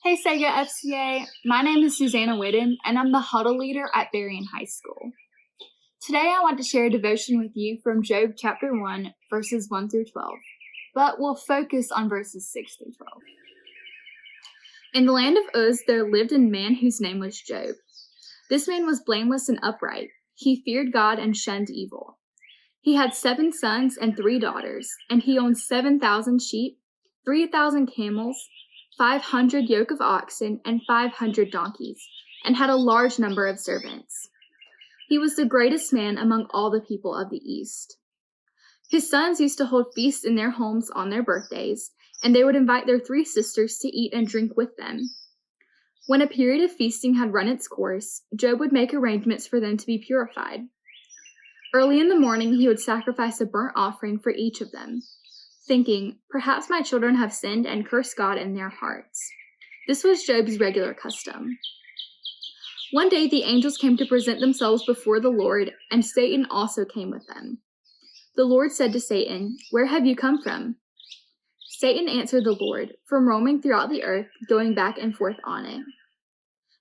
Hey Sega FCA, my name is Susanna Whidden, and I'm the Huddle leader at Berrien High School. Today I want to share a devotion with you from Job chapter 1, verses 1 through 12, but we'll focus on verses 6 through 12. In the land of Uz there lived a man whose name was Job. This man was blameless and upright. He feared God and shunned evil. He had 7 sons and 3 daughters, and he owned 7,000 sheep, 3,000 camels, 500 yoke of oxen, and 500 donkeys, and had a large number of servants. He was the greatest man among all the people of the East. His sons used to hold feasts in their homes on their birthdays, and they would invite their 3 sisters to eat and drink with them. When a period of feasting had run its course, Job would make arrangements for them to be purified. Early in the morning, he would sacrifice a burnt offering for each of them, thinking, "Perhaps my children have sinned and cursed God in their hearts." This was Job's regular custom. One day the angels came to present themselves before the Lord, and Satan also came with them. The Lord said to Satan, "Where have you come from?" Satan answered the Lord, "From roaming throughout the earth, going back and forth on it."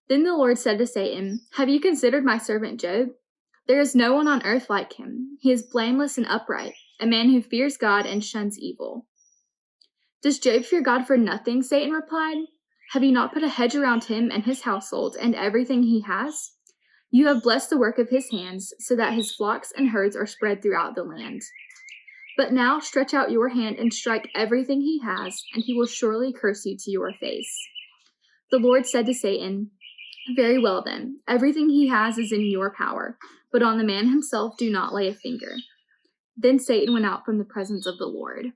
Then the Lord said to Satan, "Have you considered my servant Job? There is no one on earth like him. He is blameless and upright, a man who fears God and shuns evil." "Does Job fear God for nothing?" Satan replied. "Have you not put a hedge around him and his household and everything he has? You have blessed the work of his hands, so that his flocks and herds are spread throughout the land. But now stretch out your hand and strike everything he has, and he will surely curse you to your face." The Lord said to Satan, "Very well then, everything he has is in your power, but on the man himself do not lay a finger." Then Satan went out from the presence of the Lord.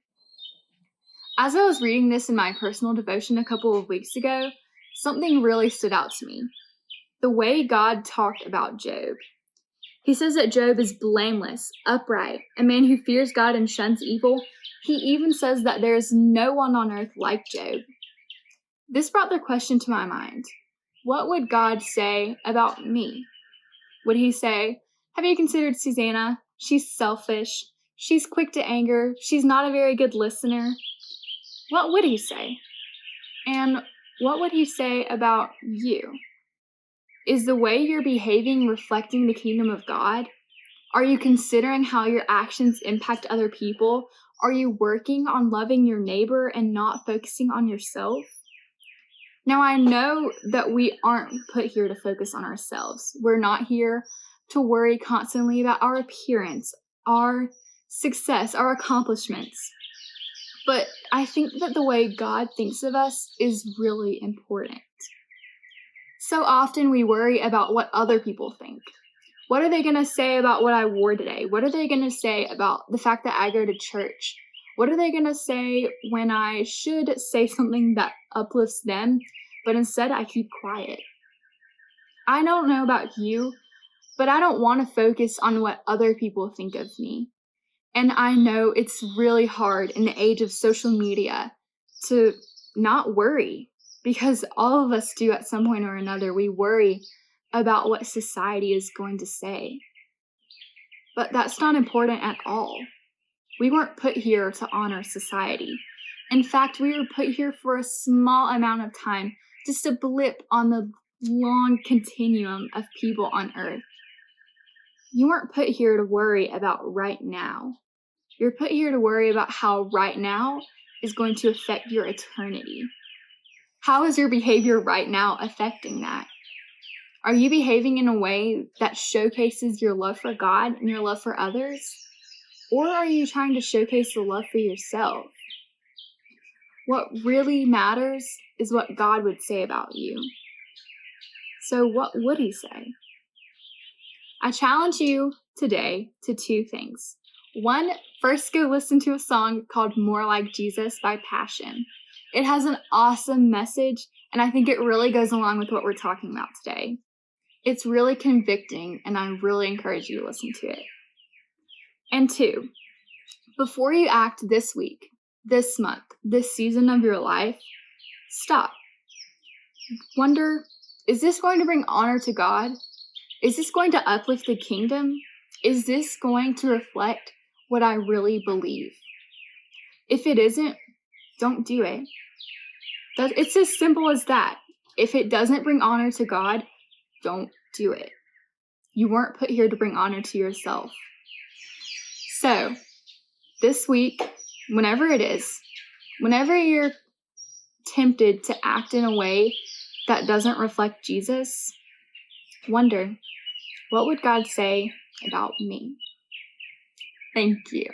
As I was reading this in my personal devotion a couple of weeks ago, something really stood out to me. The way God talked about Job. He says that Job is blameless, upright, a man who fears God and shuns evil. He even says that there is no one on earth like Job. This brought the question to my mind. What would God say about me? Would he say, "Have you considered Susanna? She's selfish. She's quick to anger. She's not a very good listener." What would he say? And what would he say about you? Is the way you're behaving reflecting the kingdom of God? Are you considering how your actions impact other people? Are you working on loving your neighbor and not focusing on yourself? Now, I know that we aren't put here to focus on ourselves. We're not here to worry constantly about our appearance, our success, our accomplishments. But I think that the way God thinks of us is really important. So often we worry about what other people think. What are they going to say about what I wore today? What are they going to say about the fact that I go to church? What are they going to say when I should say something that uplifts them, but instead I keep quiet? I don't know about you, but I don't want to focus on what other people think of me. And I know it's really hard in the age of social media to not worry, because all of us do at some point or another. We worry about what society is going to say. But that's not important at all. We weren't put here to honor society. In fact, we were put here for a small amount of time, just a blip on the long continuum of people on earth. You weren't put here to worry about right now. You're put here to worry about how right now is going to affect your eternity. How is your behavior right now affecting that? Are you behaving in a way that showcases your love for God and your love for others? Or are you trying to showcase the love for yourself? What really matters is what God would say about you. So what would he say? I challenge you today to 2 things. 1, first go listen to a song called "More Like Jesus" by Passion. It has an awesome message, and I think it really goes along with what we're talking about today. It's really convicting, and I really encourage you to listen to it. And 2, before you act this week, this month, this season of your life, stop. Wonder, is this going to bring honor to God? Is this going to uplift the kingdom? Is this going to reflect what I really believe? If it isn't, don't do it. It's as simple as that. If it doesn't bring honor to God, don't do it. You weren't put here to bring honor to yourself. So, this week, whenever it is, whenever you're tempted to act in a way that doesn't reflect Jesus, wonder, what would God say about me? Thank you.